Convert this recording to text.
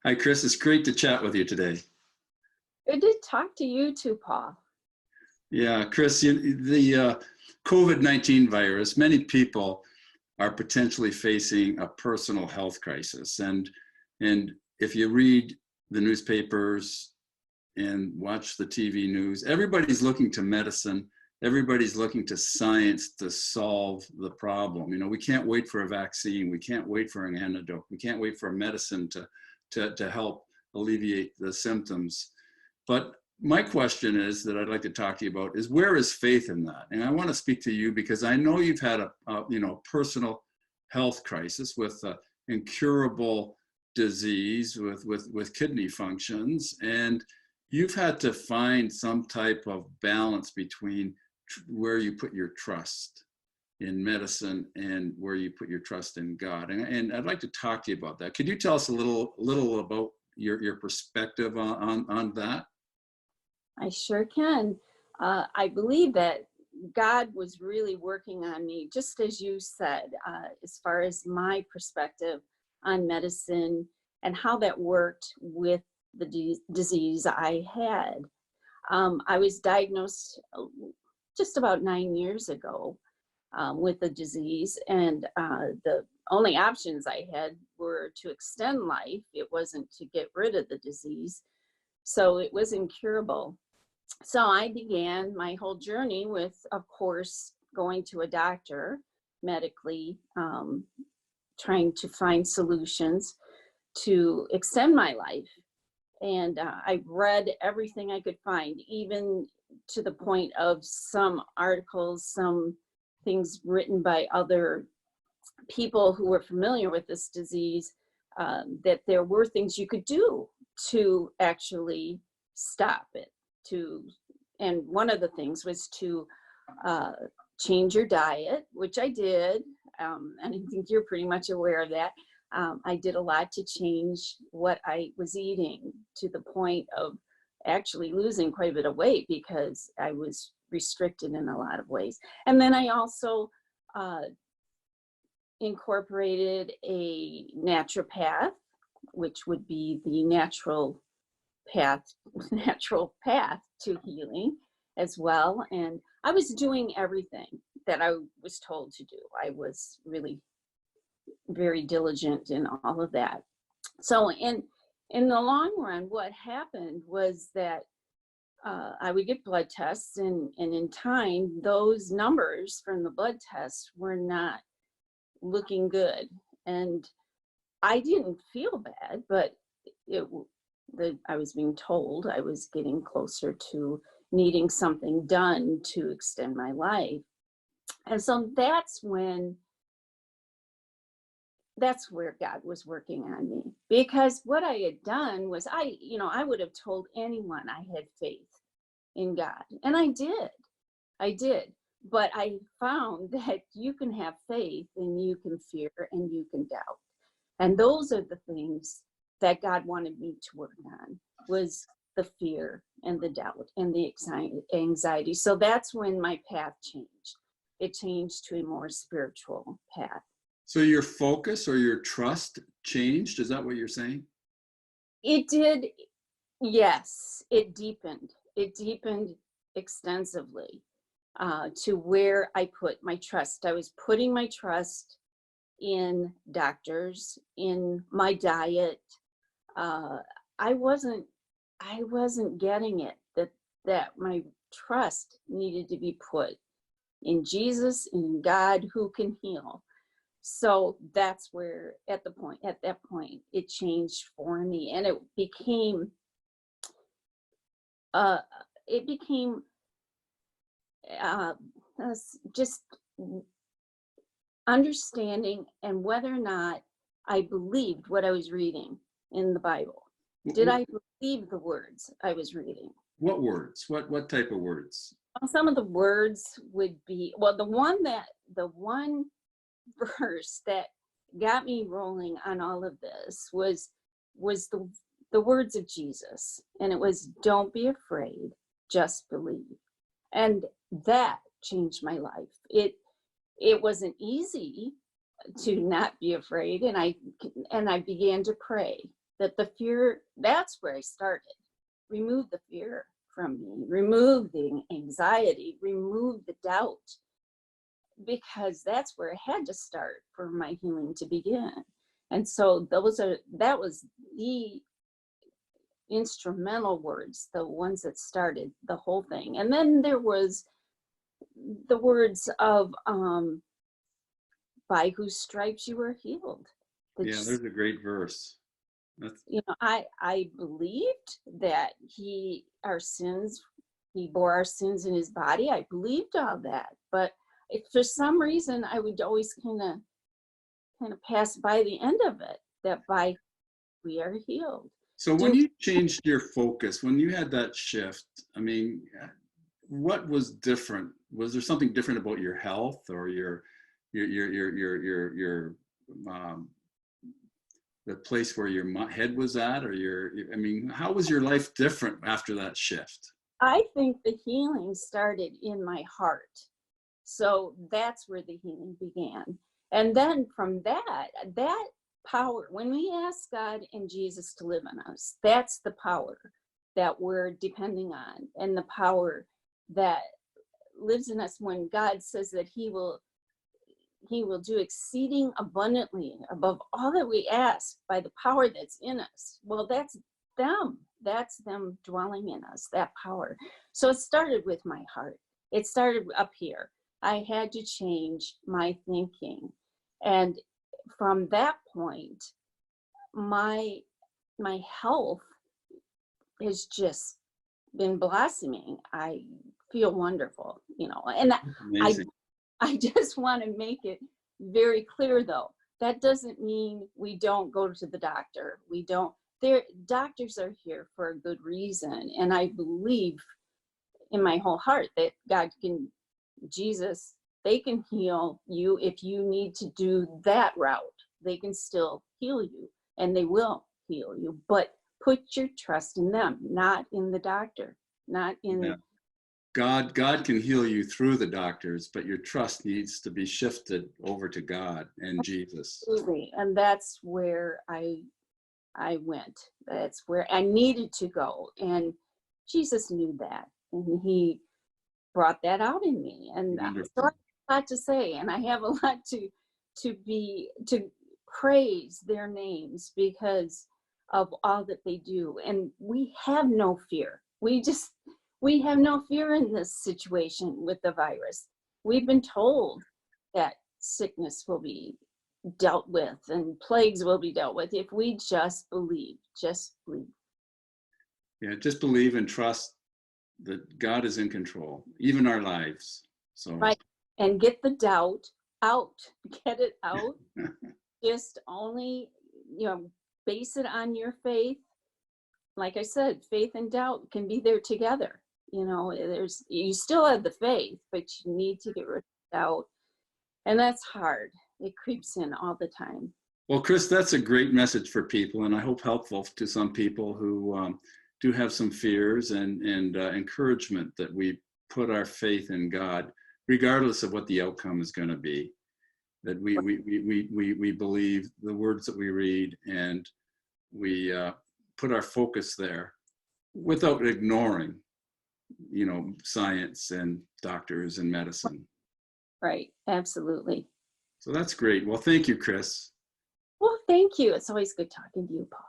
Hi, Crys. It's great to chat with you today. Good to talk to you too, Paul. Yeah, Crys, the COVID-19 virus, many people are potentially facing a personal health crisis. And if you read the newspapers and watch the TV news, everybody's looking to medicine. Everybody's looking to science to solve the problem. You know, we can't wait for a vaccine. We can't wait for an antidote. We can't wait for a medicine to help alleviate the symptoms. But my question is that I'd like to talk to you about is, where is faith in that? And I want to speak to you because I know you've had a personal health crisis with incurable disease with kidney functions, and you've had to find some type of balance between where you put your trust in medicine and where you put your trust in God. And I'd like to talk to you about that. Could you tell us a little about your perspective on that? I sure can. I believe that God was really working on me, just as you said, as far as my perspective on medicine and how that worked with the disease I had. I was diagnosed just about 9 years ago with the disease, and the only options I had were to extend life. It wasn't to get rid of the disease. So it was incurable. So I began my whole journey with, of course, going to a doctor medically, trying to find solutions to extend my life. And I read everything I could find, even to the point of some articles, some things written by other people who were familiar with this disease, that there were things you could do to actually stop it. And one of the things was to change your diet, which I did. And I think you're pretty much aware of that. I did a lot to change what I was eating, to the point of actually losing quite a bit of weight because I was restricted in a lot of ways. And then I also incorporated a naturopath, which would be the natural path to healing as well. And I was doing everything that I was told to do. I was really very diligent in all of that. So in the long run, what happened was that I would get blood tests, and in time, those numbers from the blood tests were not looking good. And I didn't feel bad, but I was being told I was getting closer to needing something done to extend my life. And so that's where God was working on me, because what I had done was I would have told anyone I had faith in God, and I did, but I found that you can have faith and you can fear and you can doubt. And those are the things that God wanted me to work on, was the fear and the doubt and the anxiety. So that's when my path changed. It changed to a more spiritual path. So your focus or your trust changed? Is that what you're saying? It did. Yes, it deepened. It deepened extensively to where I put my trust. I was putting my trust in doctors, in my diet. I wasn't getting it, that my trust needed to be put in Jesus, in God who can heal. So that's where at that point it changed for me, and it became just understanding and whether or not I believed what I was reading in the Bible. Did I believe the words I was reading? What words? What type of words? Well, some of the words would be, well, the one verse that got me rolling on all of this was the words of Jesus, and it was, "Don't be afraid, just believe." And that changed my life. It wasn't easy to not be afraid, and I began to pray that the fear, that's where I started. Remove the fear from me, remove the anxiety, remove the doubt, because that's where it had to start for my healing to begin. And so that was the instrumental words, the ones that started the whole thing. And then there was the words of by whose stripes you were healed. Yeah, there's a great verse. That's, you know, I believed that he bore our sins in his body. I believed all that, but if for some reason I would always kind of pass by the end of it, that by we are healed. so when you changed your focus, when you had that shift, I mean, what was different? Was there something different about your health or your the place where your head was at, or I mean, how was your life different after that shift? I think the healing started in my heart. So that's where the healing began. And then from that power, when we ask God and Jesus to live in us, that's the power that we're depending on, and the power that lives in us when God says that he will do exceeding abundantly above all that we ask by the power that's in us. Well, that's them dwelling in us, that power. So it started with my heart. It started up here. I had to change my thinking. And from that point, my health has just been blossoming. I feel wonderful, and Amazing. I just want to make it very clear, though, that doesn't mean we don't go to the doctor. Doctors are here for a good reason. And I believe in my whole heart that Jesus, they can heal you. If you need to do that route, they can still heal you, and they will heal you. But put your trust in them, not in the doctor, not in... Yeah. God can heal you through the doctors, but your trust needs to be shifted over to God and Jesus. Absolutely. And that's where I went. That's where I needed to go. And Jesus knew that. And he brought that out in me. And so I have a lot to say, and I have a lot to praise their names because of all that they do. And we have no fear. We have no fear in this situation with the virus. We've been told that sickness will be dealt with and plagues will be dealt with if we just believe. Yeah, just believe and trust that God is in control, even our lives. So right, and get the doubt out, get it out. Just only, base it on your faith. Like I said, faith and doubt can be there together. You still have the faith, but you need to get rid of doubt. And that's hard. It creeps in all the time. Well, Crys, that's a great message for people, and I hope helpful to some people who do have some fears, and encouragement that we put our faith in God, regardless of what the outcome is going to be. That we believe the words that we read, and we put our focus there without ignoring, science and doctors and medicine. Right. Absolutely. So that's great. Well, thank you, Crys. Well, thank you. It's always good talking to you, Paul.